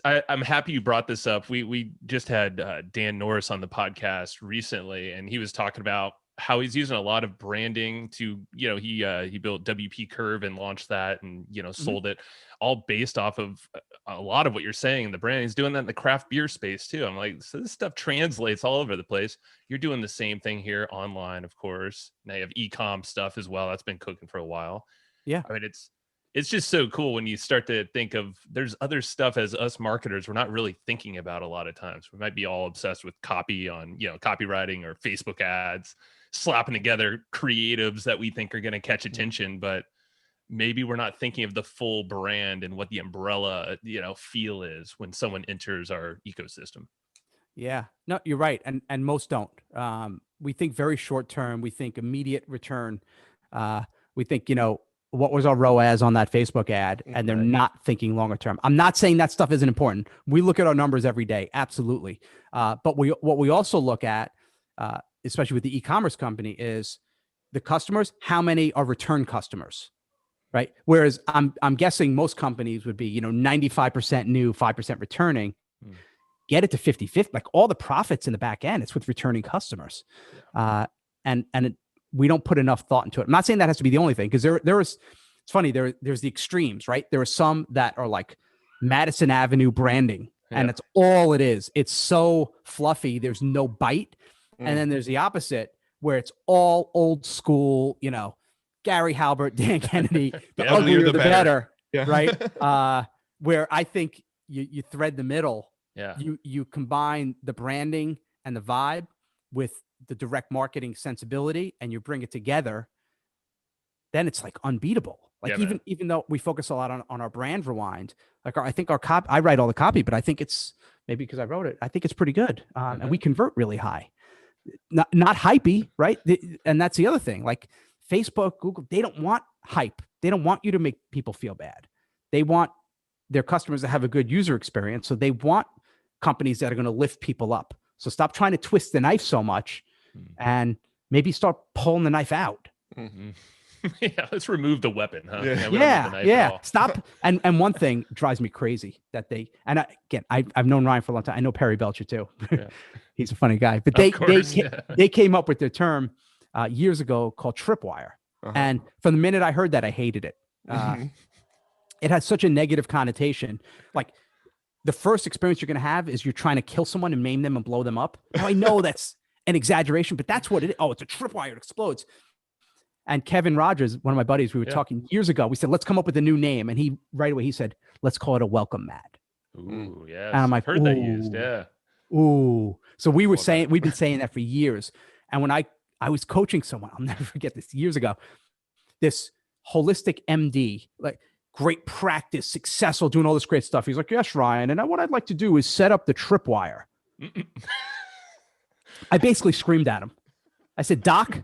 I'm happy you brought this up. We just had Dan Norris on the podcast recently, and he was talking about how he's using a lot of branding to, he built WP Curve and launched that, and, sold it, all based off of a lot of what you're saying. The branding, he's doing that in the craft beer space too. I'm like, so this stuff translates all over the place. You're doing the same thing here online, of course. Now you have e-com stuff as well. That's been cooking for a while. Yeah. I mean, it's just so cool when you start to think of, there's other stuff as us marketers we're not really thinking about a lot of times. We might be all obsessed with copy on, copywriting or Facebook ads, slapping together creatives that we think are going to catch attention, but maybe we're not thinking of the full brand and what the umbrella, feel is when someone enters our ecosystem. Yeah, no, you're right. And most don't. We think very short term. We think immediate return. We think, what was our ROAS on that Facebook ad? And they're not thinking longer term. I'm not saying that stuff isn't important. We look at our numbers every day. Absolutely. But what we also look at, especially with the e-commerce company, is the customers. How many are return customers? Right. Whereas I'm guessing most companies would be, 95% new, 5% returning. Get it to 50-50, like all the profits in the back end, it's with returning customers. We don't put enough thought into it. I'm not saying that has to be the only thing, because it's funny, there's the extremes, right? There are some that are like Madison Avenue branding, and it's all it is. It's so fluffy. There's no bite. And then there's the opposite, where it's all old school, Gary Halbert, Dan Kennedy, the uglier the better. Right? Where I think you thread the middle. Yeah. You combine the branding and the vibe with the direct marketing sensibility, and you bring it together. Then it's like unbeatable. Like even though we focus a lot on our brand rewind, like I think our copy, I write all the copy, but I think it's, maybe because I wrote it, I think it's pretty good. And we convert really high. Not hypey, right? And that's the other thing. Like Facebook, Google, they don't want hype. They don't want you to make people feel bad. They want their customers to have a good user experience. So they want companies that are going to lift people up. So stop trying to twist the knife so much, and maybe start pulling the knife out. Yeah, let's remove the weapon, huh? Yeah. Stop. And one thing drives me crazy that I've known Ryan for a long time. I know Perry Belcher too. He's a funny guy. But they came up with their term years ago called tripwire. And from the minute I heard that, I hated it. It has such a negative connotation. Like, the first experience you're going to have is you're trying to kill someone and maim them and blow them up. Now, I know that's an exaggeration, but that's what it is. Oh, it's a tripwire. It explodes. And Kevin Rogers, one of my buddies, we were talking years ago. We said, let's come up with a new name. And he, right away, he said, let's call it a welcome mat. Ooh, yes. And I'm like, heard that used. Yeah. Ooh. So we've been saying that for years. And when I was coaching someone, I'll never forget this, years ago, this holistic MD, like great practice, successful, doing all this great stuff. He's like, yes, Ryan. And what I'd like to do is set up the tripwire. I basically screamed at him. I said, Doc,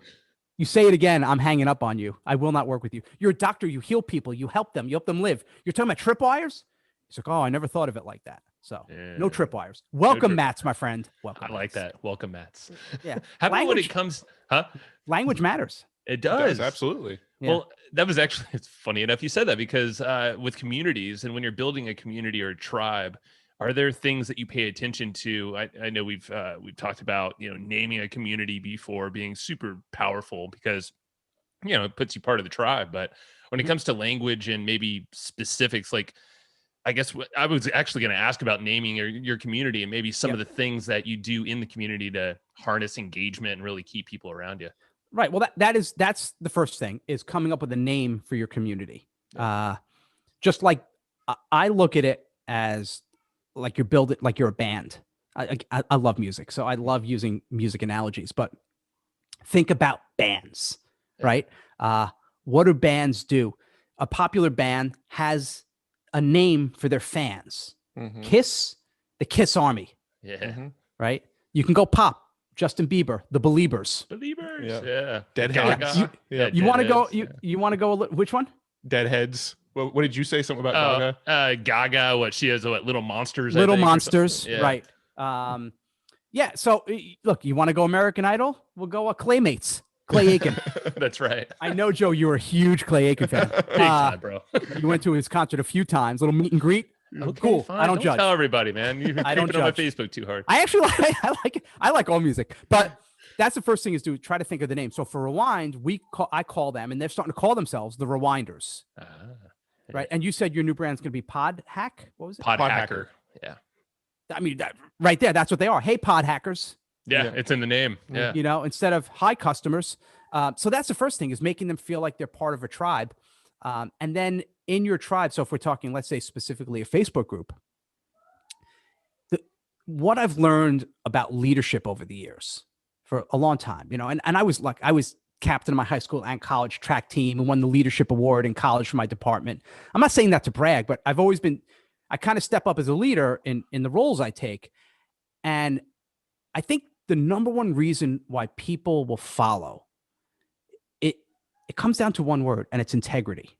you say it again, I'm hanging up on you. I will not work with you. You're a doctor. You heal people. You help them live. You're talking about tripwires? He's like, oh, I never thought of it like that. So no tripwires. Welcome, mats, my friend. Welcome. I like that. Welcome, mats. Yeah. How about when it comes, language matters. It does. Absolutely. Yeah. Well, that was actually, it's funny enough you said that, because with communities, and when you're building a community or a tribe, are there things that you pay attention to? I know we've talked about, naming a community before being super powerful because, it puts you part of the tribe. But when it comes to language and maybe specifics, like, I guess I was actually going to ask about naming your community and maybe some of the things that you do in the community to harness engagement and really keep people around you. Right. Well, that's the first thing, is coming up with a name for your community. Just like I look at it as like you're a band. I love music, so I love using music analogies. But think about bands, right? What do bands do? A popular band has a name for their fans. Kiss, the Kiss Army. Right. You can go pop. Justin Bieber, the Beliebers. Deadheads. You want to go? You want to go? Which one? Deadheads. What did you say? Something about Gaga? Gaga. What she has? What, Little Monsters? Little Monsters. Right. Yeah. So look, you want to go American Idol? We'll go Claymates. Clay Aiken. That's right. I know, Joe, you're a huge Clay Aiken fan. Big time, bro. You went to his concert a few times. Little meet and greet. Okay, cool. Fine. I don't judge. Tell everybody, man. You're I don't creeping on my judge. Facebook too hard. I actually like it. I like all music, but that's the first thing, is to try to think of the name. So for Rewind, I call them, and they're starting to call themselves the Rewinders. Right. And you said your new brand's going to be Pod Hack. What was it? Pod Hacker. Yeah. I mean, right there, that's what they are. Hey, Pod Hackers. Yeah, it's in the name. Yeah. Instead of hi customers. So that's the first thing, is making them feel like they're part of a tribe. And then in your tribe, so if we're talking, let's say specifically a Facebook group, what I've learned about leadership over the years for a long time, and I was captain of my high school and college track team and won the leadership award in college for my department. I'm not saying that to brag, but I kind of step up as a leader in the roles I take. And I think the number one reason why people will follow, it comes down to one word, and it's integrity,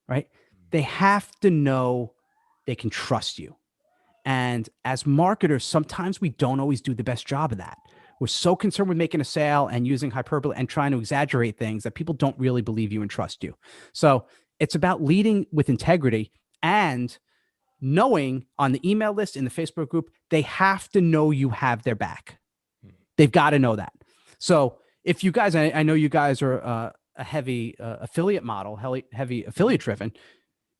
right? They have to know they can trust you. And as marketers, sometimes we don't always do the best job of that. We're so concerned with making a sale and using hyperbole and trying to exaggerate things that people don't really believe you and trust you. So it's about leading with integrity and knowing on the email list, in the Facebook group, they have to know you have their back. They've got to know that. So if you guys, I know you guys are a heavy affiliate model, heavy affiliate driven,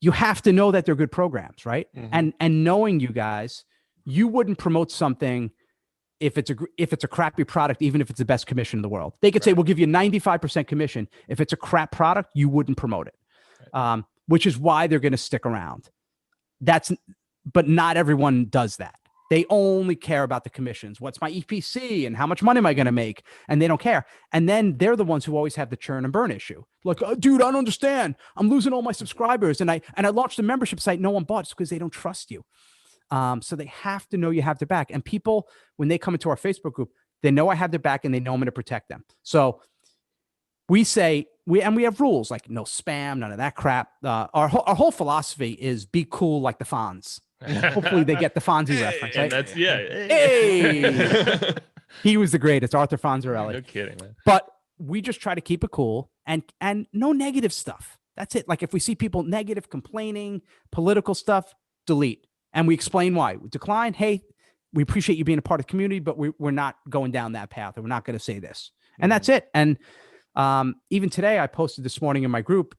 you have to know that they're good programs, right? And knowing you guys, you wouldn't promote something if it's a crappy product, even if it's the best commission in the world. They could say, we'll give you 95% commission. If it's a crap product, you wouldn't promote it, which is why they're going to stick around. But not everyone does that. They only care about the commissions. What's my EPC and how much money am I going to make? And they don't care. And then they're the ones who always have the churn and burn issue. Like, oh, dude, I don't understand. I'm losing all my subscribers. And I launched a membership site. No one bought it because they don't trust you. So they have to know you have their back. And people, when they come into our Facebook group, they know I have their back and they know I'm going to protect them. So we say, we have rules like no spam, none of that crap. Our whole philosophy is be cool like the Fonz. Hopefully they get the Fonzie reference. Right? That's Hey, he was the greatest, Arthur Fonzarelli. No kidding, man. But we just try to keep it cool and no negative stuff. That's it. Like if we see people negative, complaining, political stuff, delete. And we explain why. We decline. Hey, we appreciate you being a part of the community, but we're not going down that path, and we're not going to say this. And that's it. And even today, I posted this morning in my group.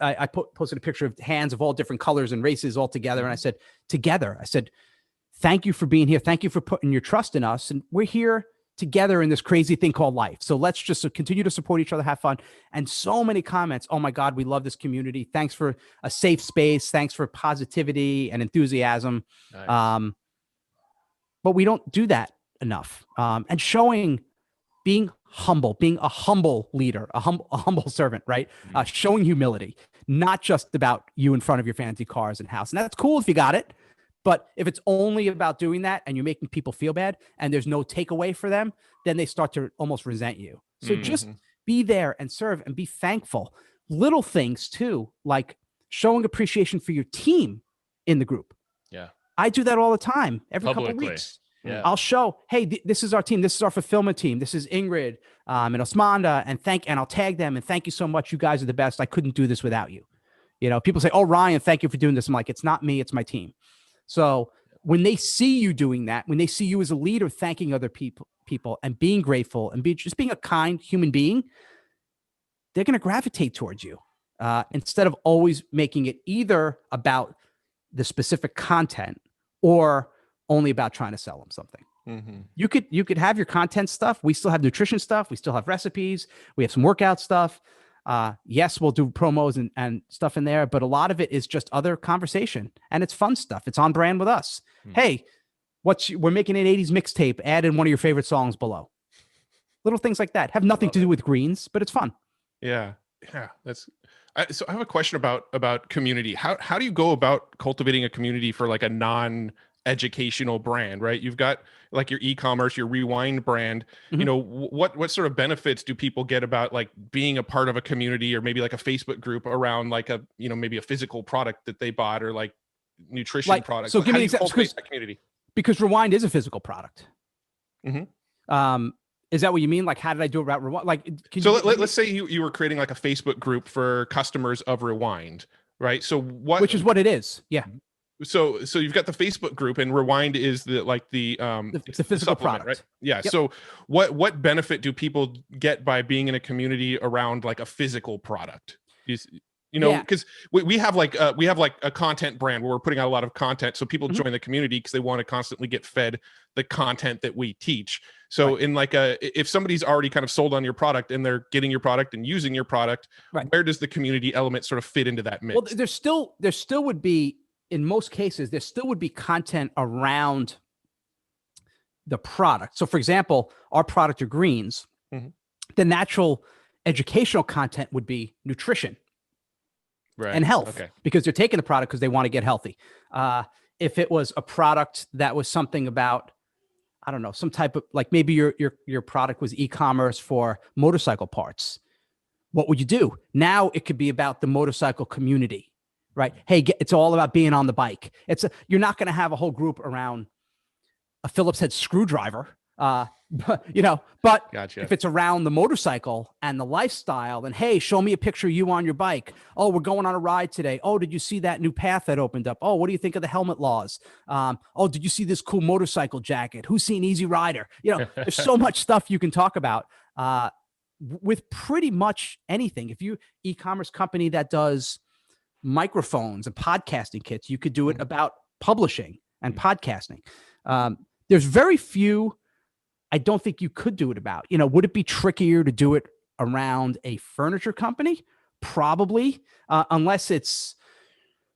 I posted a picture of hands of all different colors and races all together. And I said, thank you for being here. Thank you for putting your trust in us. And we're here together in this crazy thing called life. So let's just continue to support each other, have fun. And so many comments. Oh my God, we love this community. Thanks for a safe space. Thanks for positivity and enthusiasm. Nice. But we don't do that enough. And showing being humble, being a humble leader, a humble servant, right? Showing humility, not just about you in front of your fancy cars and house. And that's cool if you got it. But if it's only about doing that and you're making people feel bad and there's no takeaway for them, then they start to almost resent you. So just be there and serve and be thankful. Little things too, like showing appreciation for your team in the group. Yeah. I do that all the time, every couple of weeks. Yeah. I'll show, hey, this is our team. This is our fulfillment team. This is Ingrid and Osmanda, and I'll tag them and thank you so much. You guys are the best. I couldn't do this without you. You know, people say, oh, Ryan, thank you for doing this. I'm like, it's not me, it's my team. So when they see you doing that, when they see you as a leader, thanking other people and being grateful and just being a kind human being, they're going to gravitate towards you instead of always making it either about the specific content or only about trying to sell them something. You could have your content stuff. We still have nutrition stuff. We still have recipes. We have some workout stuff. Yes, we'll do promos and stuff in there, but a lot of it is just other conversation and it's fun stuff. It's on brand with us. Hey, we're making an 80s mixtape. Add in one of your favorite songs below. Little things like that have nothing to do with greens, but it's fun. Yeah. So I have a question about community. How do you go about cultivating a community for like a non-educational brand, right? You've got like your e-commerce, your Rewind brand. You know, what sort of benefits do people get about like being a part of a community or maybe like a Facebook group around like a, you know, maybe a physical product that they bought or like nutrition products? So like, give me an example, community. Because Rewind is a physical product. Is that what you mean? Like, how did I do it about Rewind? Like, let's say you were creating like a Facebook group for customers of Rewind, right? So which is what it is. Yeah. So you've got the Facebook group and Rewind is the physical product, right? Yeah. Yep. So what benefit do people get by being in a community around like a physical product? You know, because we have like a content brand where we're putting out a lot of content. So people join the community because they want to constantly get fed the content that we teach. So in like if somebody's already kind of sold on your product and they're getting your product and using your product, where does the community element sort of fit into that mix? Well, there still would be, in most cases, there still would be content around the product. So for example, our product are greens. The natural educational content would be nutrition. And health, because they're taking the product because they want to get healthy. If it was a product that was something about, I don't know, some type of like maybe your product was e-commerce for motorcycle parts, what would you do? Now it could be about the motorcycle community, right? Hey, it's all about being on the bike. You're not going to have a whole group around a Phillips head screwdriver. But Gotcha. If it's around the motorcycle and the lifestyle, then hey, show me a picture of you on your bike. Oh, we're going on a ride today. Oh, did you see that new path that opened up? Oh, what do you think of the helmet laws? Oh, did you see this cool motorcycle jacket? Who's seen Easy Rider? You know, there's so much stuff you can talk about with pretty much anything. If you e-commerce company that does microphones and podcasting kits, you could do it about publishing and podcasting. There's very few I don't think you could do it about. You know, would it be trickier to do it around a furniture company? Probably, unless it's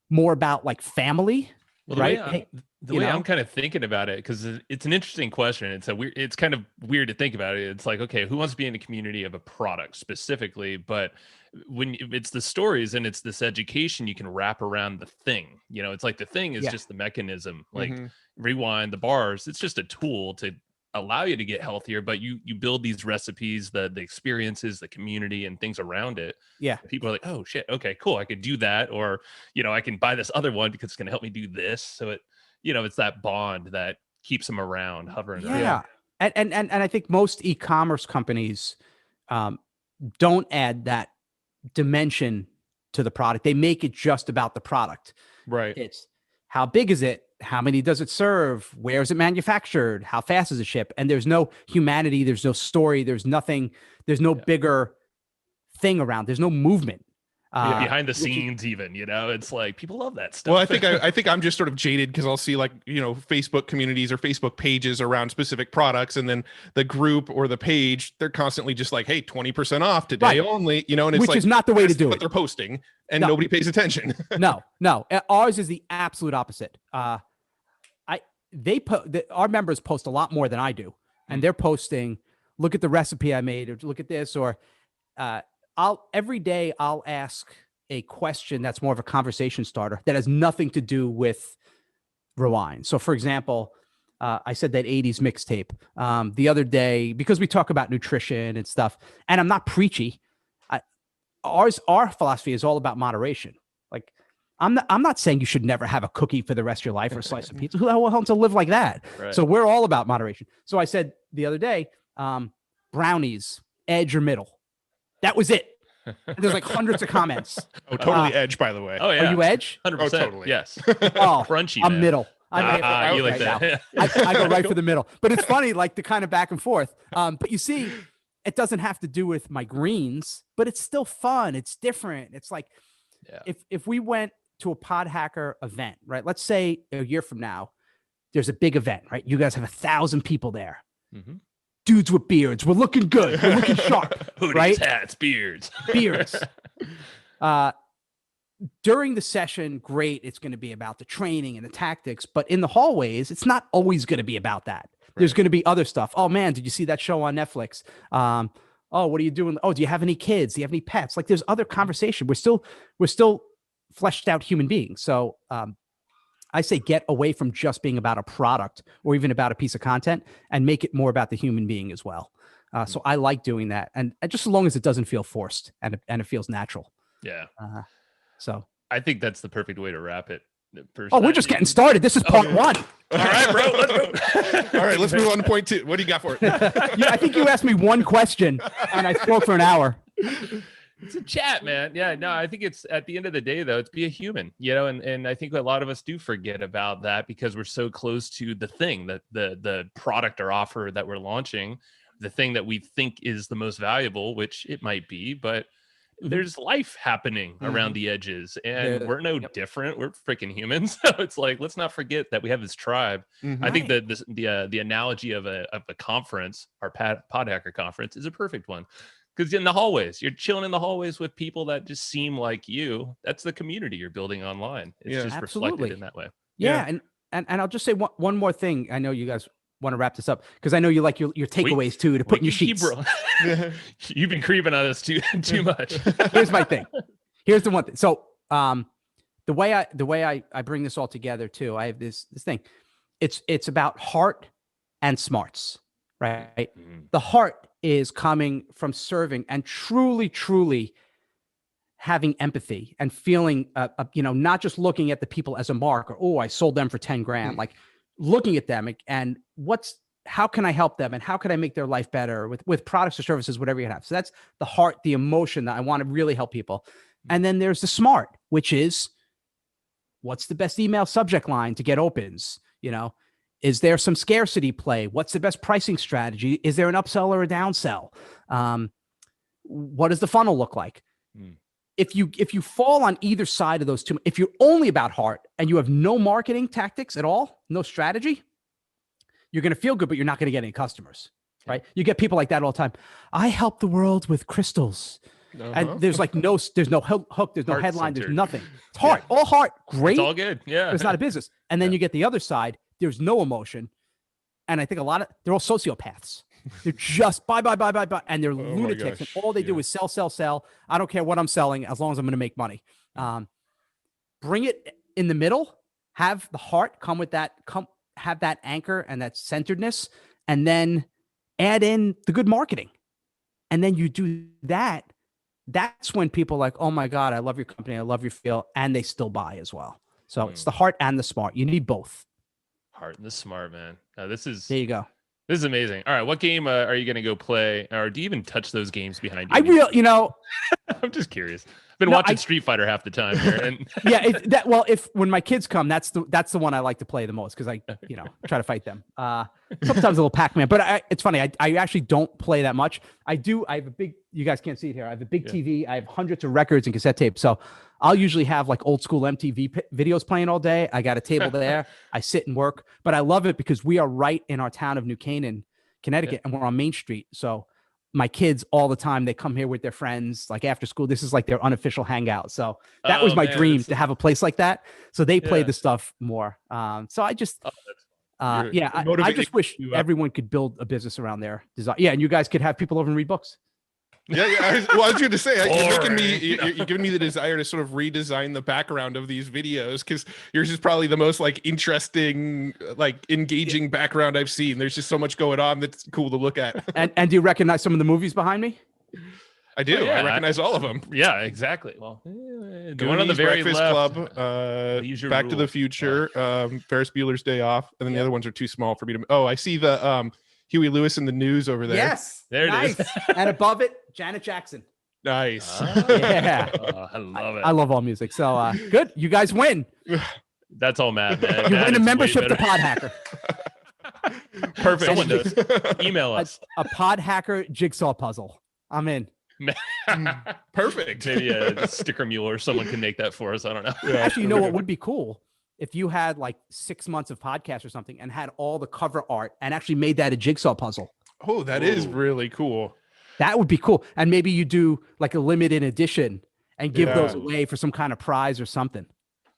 more about like family, right? The way I'm kind of thinking about it, because it's an interesting question. It's kind of weird to think about it. It's like, okay, who wants to be in a community of a product specifically? But when it's the stories and it's this education, you can wrap around the thing. You know, it's like the thing is just the mechanism, like Rewind, the bars. It's just a tool to allow you to get healthier, but you build these recipes, the experiences, the community and things around it. People are like, oh shit, okay, cool, I could do that, or you know, I can buy this other one because it's going to help me do this. So it, you know, it's that bond that keeps them around, hovering around. And I think most e-commerce companies don't add that dimension to the product. They make it just about the product. It's how big is it? How many does it serve? Where is it manufactured? How fast is it shipped? And there's no humanity. There's no story. There's nothing. There's no bigger thing around. There's no movement. Behind the scenes, even, you know, it's like people love that stuff. Well, I think I'm just sort of jaded because I'll see like, you know, Facebook communities or Facebook pages around specific products, and then the group or the page, they're constantly just like, hey, 20% off today only, you know, and it's which is not the way to do it. What they're posting, and nobody pays attention. No. Ours is the absolute opposite. Our members post a lot more than I do, and they're posting look at the recipe I made, or look at this, or every day I'll ask a question that's more of a conversation starter that has nothing to do with Rewind. So for example, I said that 80s mixtape the other day, because we talk about nutrition and stuff, and I'm not preachy. Our philosophy is all about moderation. Like, I'm not saying you should never have a cookie for the rest of your life or a slice of pizza. Who the hell wants to live like that? Right. So we're all about moderation. So I said the other day, brownies, edge or middle. That was it. There's like hundreds of comments. Oh, totally edge, by the way. Oh yeah. Are you edge? 100%. Oh, totally. Yes. Oh, Crunchy. I'm man. middle. You like right that? I go right for the middle. But it's funny, like the kind of back and forth. But you see, it doesn't have to do with my greens, but it's still fun. It's different. It's like, if we went to a pod hacker event, right? Let's say a year from now, there's a big event, right? You guys have 1,000 people there. Mm-hmm. Dudes with beards. We're looking good. We're looking sharp. Hoodies, right? hats, beards. Beards. During the session, great. It's going to be about the training and the tactics, but in the hallways, it's not always going to be about that. Right. There's going to be other stuff. Oh man, did you see that show on Netflix? Oh, what are you doing? Oh, do you have any kids? Do you have any pets? Like, there's other conversation. We're still fleshed out human beings. So, I say get away from just being about a product or even about a piece of content and make it more about the human being as well. So I like doing that, and just as long as it doesn't feel forced and it feels natural. Yeah. So I think that's the perfect way to wrap it. Oh, we're just getting started. This is part one. All right, bro. Let's go. All right, let's move on to point two. What do you got for it? I think you asked me one question and I spoke for an hour. It's a chat, man. Yeah, no, I think it's at the end of the day, though, it's be a human, and I think a lot of us do forget about that because we're so close to the thing that the product or offer that we're launching, the thing that we think is the most valuable, which it might be, but there's life happening around the edges, and we're no different. We're freaking humans. So it's like, let's not forget that we have this tribe. I think that the analogy of a conference, our pod hacker conference, is a perfect one. Because in the hallways, you're chilling in the hallways with people that just seem like you. That's the community you're building online. It's just reflected in that way. Yeah. And I'll just say one more thing. I know you guys want to wrap this up because I know you like your takeaways too to put in your sheets. You've been creeping on us too much. Here's my thing. Here's the one thing. So the way I bring this all together too, I have this thing. It's about heart and smarts, right? The heart is coming from serving and truly having empathy and feeling, not just looking at the people as a mark or, oh, I sold them for 10 grand, like looking at them and how can I help them and how can I make their life better with products or services, whatever you have. So that's the heart, the emotion that I want to really help people. And then there's the smart, which is what's the best email subject line to get opens, Is there some scarcity play? What's the best pricing strategy? Is there an upsell or a downsell? What does the funnel look like? If you fall on either side of those two, if you're only about heart and you have no marketing tactics at all, no strategy, you're going to feel good, but you're not going to get any customers, right? You get people like that all the time. I help the world with crystals. And there's like there's no hook, there's no Heart headline, centered. there's nothing. It's heart, all heart, great. It's all good. Yeah. It's not a business. And then you get the other side. There's no emotion. And I think they're all sociopaths. They're just buy. And they're lunatics. And all they do is sell. I don't care what I'm selling as long as I'm going to make money. Bring it in the middle, have the heart come with that, have that anchor and that centeredness, and then add in the good marketing. And then you do that. That's when people are like, oh my God, I love your company. I love your feel. And they still buy as well. So it's the heart and the smart. You need both. Heart and the smart, man. There you go. This is amazing. All right, what game are you going to go play, or do you even touch those games behind you? I'm just curious. I've been watching Street Fighter half the time here, and when my kids come, that's the one I like to play the most because I try to fight them. Sometimes a little Pac-Man, but it's funny. I actually don't play that much. I have a big. You guys can't see it here. I have a big TV. I have hundreds of records and cassette tapes. So I'll usually have like old school MTV videos playing all day. I got a table there. I sit and work, but I love it because we are right in our town of New Canaan, Connecticut, and we're on Main Street. So my kids all the time, they come here with their friends, like after school. This is like their unofficial hangout. So that was my dream to have a place like that. So they play the stuff more. So Yeah, I motivating just wish you up. everyone could build a business around their design. Yeah, and you guys could have people over and read books. Yeah. I was going to say, you're giving me the desire to sort of redesign the background of these videos, because yours is probably the most like interesting, like engaging background I've seen. There's just so much going on that's cool to look at. And do you recognize some of the movies behind me? I do. Oh, yeah. I recognize all of them. Yeah, exactly. Well, the Goonies, one on the very Breakfast left. Club, Leisure Back to the Rule. Future, Ferris Bueller's Day Off, and then the other ones are too small for me to. Oh, I see the Huey Lewis in the News over there. Yes. There it is. And above it, Janet Jackson. Nice. Yeah. I love it. I love all music. So good. You guys win. That's all Matt, man. You Matt win a is way membership to better. Pod Hacker. Perfect. Someone does. Email us. A Pod Hacker jigsaw puzzle. I'm in. Perfect. Maybe a sticker mule or someone can make that for us. I don't know. Yeah. Actually, you know what would be cool? If you had like 6 months of podcast or something and had all the cover art and actually made that a jigsaw puzzle. Oh, that is really cool. That would be cool. And maybe you do like a limited edition and give those Yeah. away for some kind of prize or something.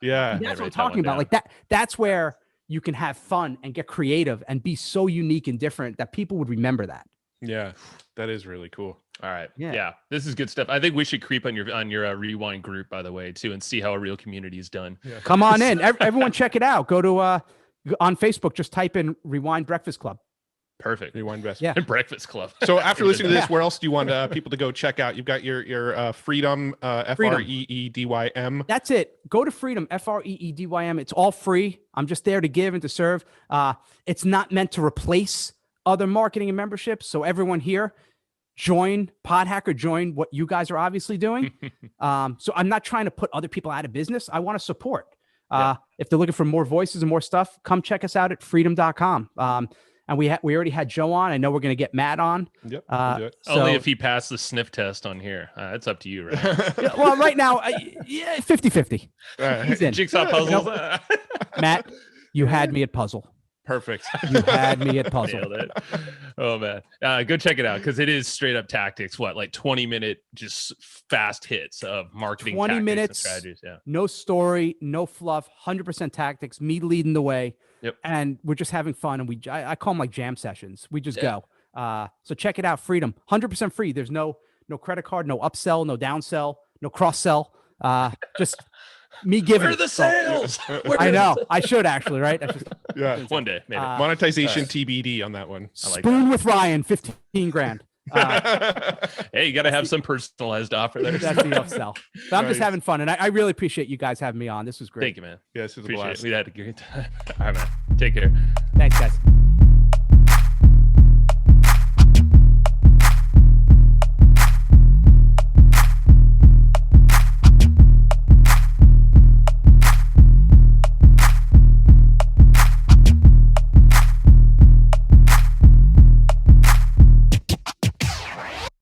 Yeah. And that's what I'm write that one talking about. down. Like that's where you can have fun and get creative and be so unique and different that people would remember that. Yeah. That is really cool. All right. Yeah. Yeah. This is good stuff. I think we should creep on your Rewind group, by the way, too, and see how a real community is done. Yeah. Come on in. Everyone check it out. Go to on Facebook, just type in Rewind Breakfast Club. Perfect. Rewind Best. Yeah. Breakfast Club. So after listening to this, Yeah. where else do you want people to go check out? You've got your Freedym, Freedym. That's it. Go to Freedym, Freedym. It's all free. I'm just there to give and to serve. It's not meant to replace other marketing and memberships. So everyone here, join Pod Hacker, join what you guys are obviously doing. So I'm not trying to put other people out of business. I want to support. If they're looking for more voices and more stuff, come check us out at freedym.com. And we already had Joe on. I know we're going to get Matt on. Yep. we'll do it. Only if he passed the sniff test on here. It's up to you, right? Yeah, well, right now, 50-50. All right. He's in. Jigsaw puzzles. Matt, you had me at puzzle. Perfect. You had me at puzzle. Nailed it. Oh man, go check it out because it is straight up tactics. What, like 20-minute just fast hits of marketing 20 tactics minutes, and strategies. Yeah. No story, no fluff, 100% tactics, me leading the way. Yep. And we're just having fun. And I call them like jam sessions. We just go. So check it out. Freedym, 100% free. There's no credit card, no upsell, no downsell, no cross sell. Just me giving. Where are the sales? I know. I should actually, right? Yeah. One day, maybe. Monetization TBD on that one. I like Spoon with Ryan, 15 grand. Hey, you got to have some personalized offer there. That's the upsell. But I'm just Nice. having fun. And I really appreciate you guys having me on. This was great. Thank you, man. Yes, it's a Appreciate blast. it. We had a great time. All right, man. Take care. Thanks, guys.